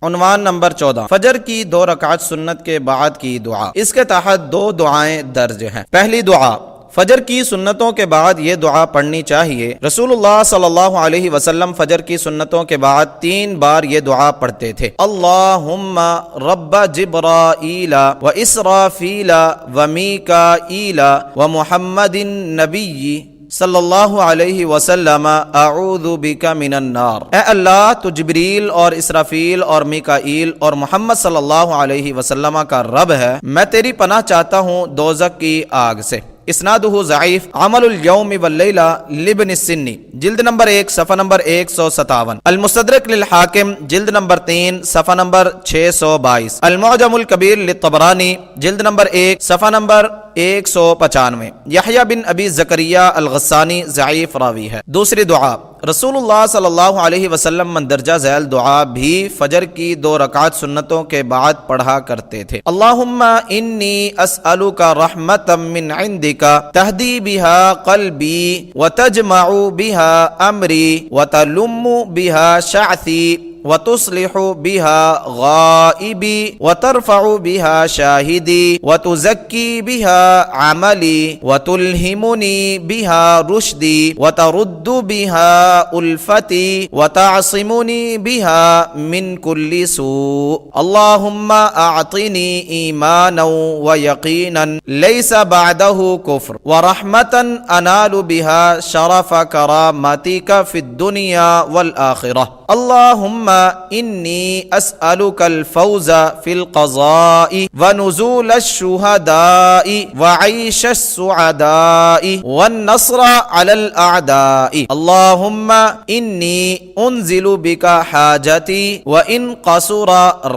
عنوان نمبر 14، فجر کی 2 رکعت سنت کے بعد کی دعا۔ اس کے تحت 2 دعائیں درج ہیں۔ پہلی دعا، فجر کی سنتوں کے بعد یہ دعا پڑھنی چاہیے۔ رسول اللہ صلی اللہ علیہ وسلم فجر کی سنتوں کے بعد 3 بار یہ دعا پڑھتے تھے۔ اللہم رب جبرائیل و اسرافیل و میکائیل و محمد النبی صلی اللہ علیہ وسلم اعوذ بک من النار۔ اے اللہ، تو جبریل اور اسرافیل اور میکائیل اور محمد صلی اللہ علیہ وسلم کا رب ہے، میں تیری پناہ چاہتا ہوں دوزخ کی آگ سے۔ اسنادہ ضعیف۔ عمل الیوم واللیلہ لابن السنی، جلد نمبر 1 صفحہ نمبر 157۔ المستدرک للحاکم، جلد نمبر 3 صفحہ نمبر 622۔ المعجم الکبیر للطبرانی، جلد نمبر 1 صفحہ نمبر 195۔ یحییٰ بن ابی زکریا الغسانی ضعیف راوی ہے۔ دوسری دعا، رسول اللہ صلی اللہ علیہ وسلم مندرجہ ذیل دعا بھی فجر کی 2 رکعت سنتوں کے بعد پڑھا کرتے تھے۔ اللہم انی اسألک رحمتا من عندک تہدی بہا قلبی وتجمع بہا امری وتلم بہا شعثی وتصلح بها غائبی وترفع بها شاہدی وتزکی بها عملی وتلہمنی بها رشدی وترد بها الفتی وتعصمنی بها من کل سوء۔ اللہم اعطنی ایمانا ویقینا لیس بعده کفر ورحمتا انال بها شرف کرامتک فی الدنیا والآخرہ۔ اللہم انی اسألک الفوز فی القضاء ونزول الشہداء وعیش السعداء والنصر علی الاعداء۔ اللہم انی انزل بک حاجتی وان قصر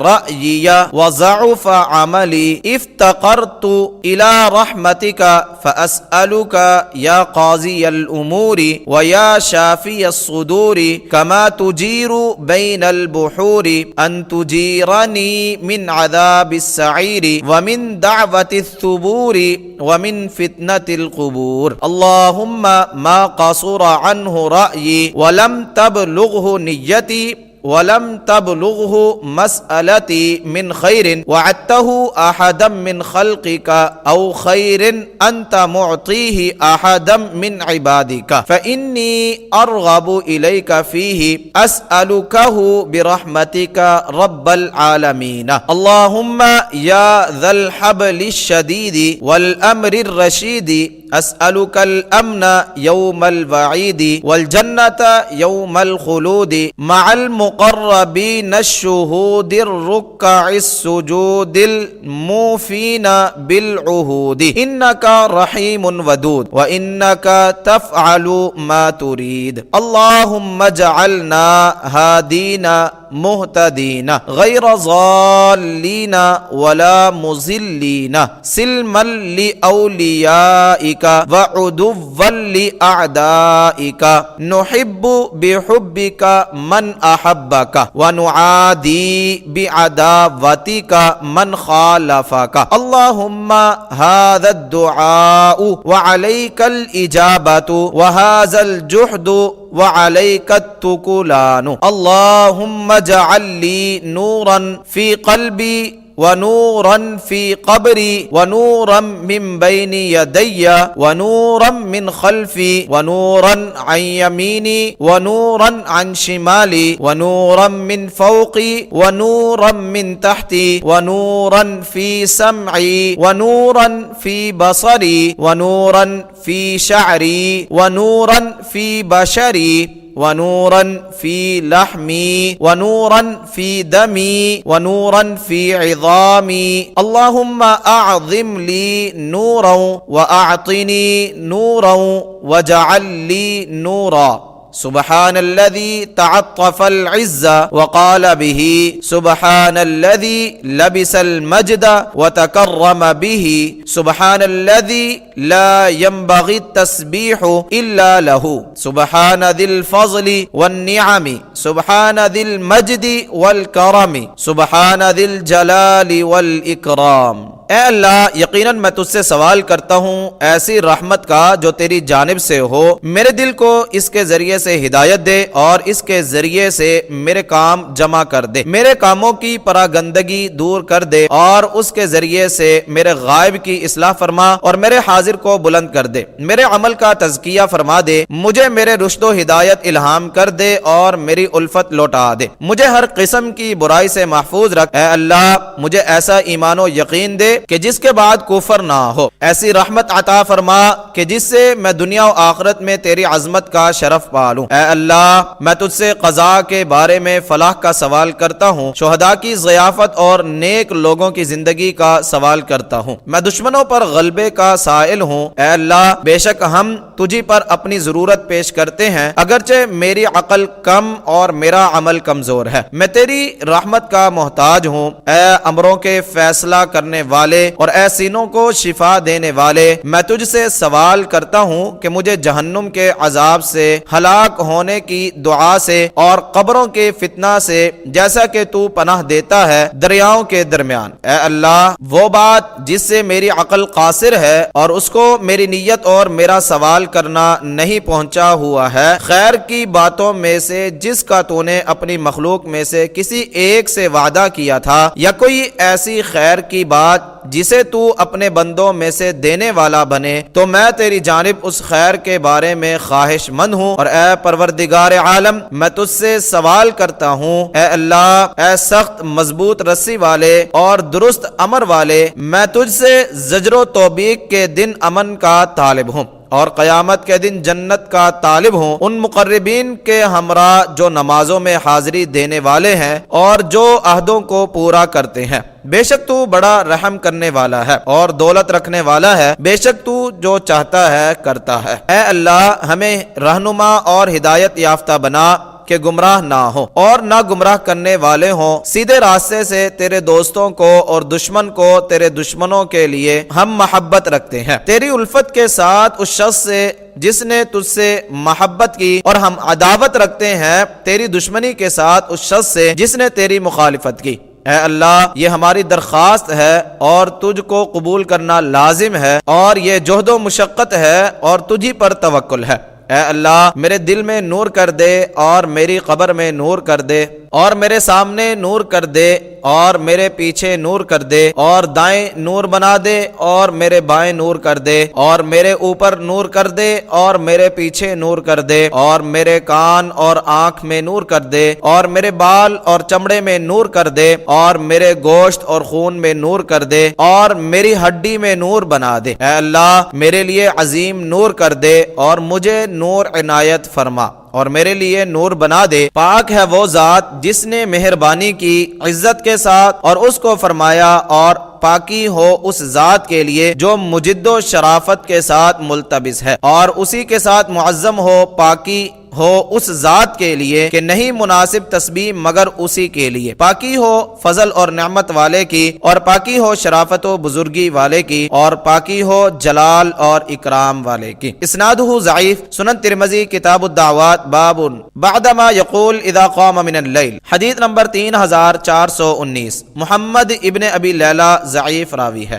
رأیی وضعف عملی افتقرت الى رحمتک فاسألک یا قاضی الامور ویا شافی الصدور کما تجیر بین البحور ان تجیرنی من عذاب السعیر ومن دعوت الثبور ومن فتنة القبور۔ اللہم ما قصر عنہ رأیی ولم تبلغه نیتی ولم تبلغه مسألتي من خير وعدته أحدا من خلقك أو خير أنت معطيه أحدا من عبادك فإني أرغب إليك فيه أسألكه برحمتك رب العالمين۔ اللهم يا ذا الحبل الشديد والأمر الرشيد أسألك الأمن يوم الوعيد والجنة يوم الخلود مع المقربين الشهود الركع السجود الموفين بالعهود إنك رحيم ودود وإنك تفعل ما تريد۔ اللهم اجعلنا هادين مهتدين غير ضالين ولا مضلين سلما لأوليائك وعدوا لأعدائك نحب بحبك من أحبك ونعادي بعداوتك من خالفك۔ اللهم هذا الدعاء وعليك الإجابة وهذا الجهد وعليك التكلان۔ اللهم اجعل لي نورا في قلبي ونورا في قبري ونورا من بين يدي ونورا من خلفي ونورا عن يميني ونورا عن شمالي ونورا من فوقي ونورا من تحتي ونورا في سمعي ونورا في بصري ونورا في شعري ونورا في بشري ونورا في لحمي ونورا في دمي ونورا في عظامي۔ اللهم أعظم لي نورا وأعطني نورا واجعل لي نورا۔ سبحان الذي تعطف العزة وقال به سبحان الذي لبس المجد وتكرم به سبحان الذي لا ينبغي التسبيح إلا له سبحان ذي الفضل والنعم سبحان ذي المجد والكرم سبحان ذي الجلال والإكرام۔ اے اللہ یقیناً میں تجھ سے سوال کرتا ہوں ایسی رحمت کا جو تیری جانب سے ہو، میرے دل کو اس کے ذریعے سے ہدایت دے اور اس کے ذریعے سے میرے کام جمع کر دے، میرے کاموں کی پراگندگی دور کر دے اور اس کے ذریعے سے میرے غائب کی اصلاح فرما اور میرے حاضر کو بلند کر دے، میرے عمل کا تزکیہ فرما دے، مجھے میرے رشد و ہدایت الہام کر دے اور میری الفت لوٹا دے، مجھے ہر قسم کی برائی سے محفوظ رکھ۔ اے اللہ مجھے ایسا ایمان و یقین دے کہ جس کے بعد کفر نہ ہو، ایسی رحمت عطا فرما کہ جس سے میں دنیا و آخرت میں تیری عظمت کا شرف پالوں۔ اے اللہ میں تجھ سے قضاء کے بارے میں فلاح کا سوال کرتا ہوں، شہداء کی ضیافت اور نیک لوگوں کی زندگی کا سوال کرتا ہوں، میں دشمنوں پر غلبے کا سائل ہوں۔ اے اللہ بے شک ہم تجھی پر اپنی ضرورت پیش کرتے ہیں، اگرچہ میری عقل کم اور میرا عمل کمزور ہے، میں تیری رحمت کا محتاج ہوں۔ اے امروں کے فیصلہ کرنے والے اور اے سینوں کو شفا دینے والے، میں تجھ سے سوال کرتا ہوں کہ مجھے جہنم کے عذاب سے، ہلاک ہونے کی دعا سے اور قبروں کے فتنہ سے جیسا کہ تو پناہ دیتا ہے دریاؤں کے درمیان۔ اے اللہ وہ بات جس سے میری عقل قاصر ہے اور اس کو میری نیت اور میرا سوال کرنا نہیں پہنچا ہوا ہے، خیر کی باتوں میں سے جس کا تو نے اپنی مخلوق میں سے کسی ایک سے وعدہ کیا تھا، یا کوئی ایسی خیر کی بات جسے تو اپنے بندوں میں سے دینے والا بنے، تو میں تیری جانب اس خیر کے بارے میں خواہش مند ہوں۔ اور اے پروردگار عالم میں تجھ سے سوال کرتا ہوں، اے اللہ اے سخت مضبوط رسی والے اور درست امر والے، میں تجھ سے زجر و توبیق کے دن امن کا طالب ہوں اور قیامت کے دن جنت کا طالب ہوں، ان مقربین کے ہمراہ جو نمازوں میں حاضری دینے والے ہیں اور جو عہدوں کو پورا کرتے ہیں۔ بے شک تو بڑا رحم کرنے والا ہے اور دولت رکھنے والا ہے، بے شک تو جو چاہتا ہے کرتا ہے۔ اے اللہ ہمیں رہنما اور ہدایت یافتہ بنا کہ گمراہ نہ ہو اور نہ گمراہ کرنے والے ہوں، سیدھے راستے سے تیرے دوستوں کو اور دشمن کو تیرے دشمنوں کے لیے ہم محبت رکھتے ہیں، تیری الفت کے ساتھ اس شخص سے جس نے تجھ سے محبت کی، اور ہم عداوت رکھتے ہیں تیری دشمنی کے ساتھ اس شخص سے جس نے تیری مخالفت کی۔ اے اللہ یہ ہماری درخواست ہے اور تجھ کو قبول کرنا لازم ہے، اور یہ جہد و مشقت ہے اور تجھی پر توکل ہے۔ اے اللہ میرے دل میں نور کر دے اور میری قبر میں نور کر دے اور میرے سامنے نور کر دے اور میرے پیچھے نور کر دے اور دائیں نور بنا دے اور میرے بائیں نور کر دے اور میرے اوپر نور کر دے اور میرے پیچھے نور کر دے اور میرے کان اور آنکھ میں نور کر دے اور میرے بال اور چمڑے میں نور کر دے اور میرے گوشت اور خون میں نور کر دے اور میری ہڈی میں نور بنا دے۔ اے اللہ میرے لیے عظیم نور کر دے اور مجھے نور عنایت فرما اور میرے لیے نور بنا دے۔ پاک ہے وہ ذات جس نے مہربانی کی عزت کے ساتھ اور اس کو فرمایا، اور پاکی ہو اس ذات کے لیے جو مجد و شرافت کے ساتھ ملتبس ہے، اور اسی کے ساتھ معظم ہو پاکی ہو اس ذات کے لیے کہ نہیں مناسب تسبیح مگر اسی کے لیے، پاکی ہو فضل اور نعمت والے کی، اور پاکی ہو شرافت و بزرگی والے کی، اور پاکی ہو جلال اور اکرام والے کی۔ اسنادہ ضعیف، سنن ترمذی کتاب الدعوات، باب بعدما یقول اذا قام من اللیل، حدیث نمبر 3419، محمد ابن ابی لیلہ ضعیف راوی ہے۔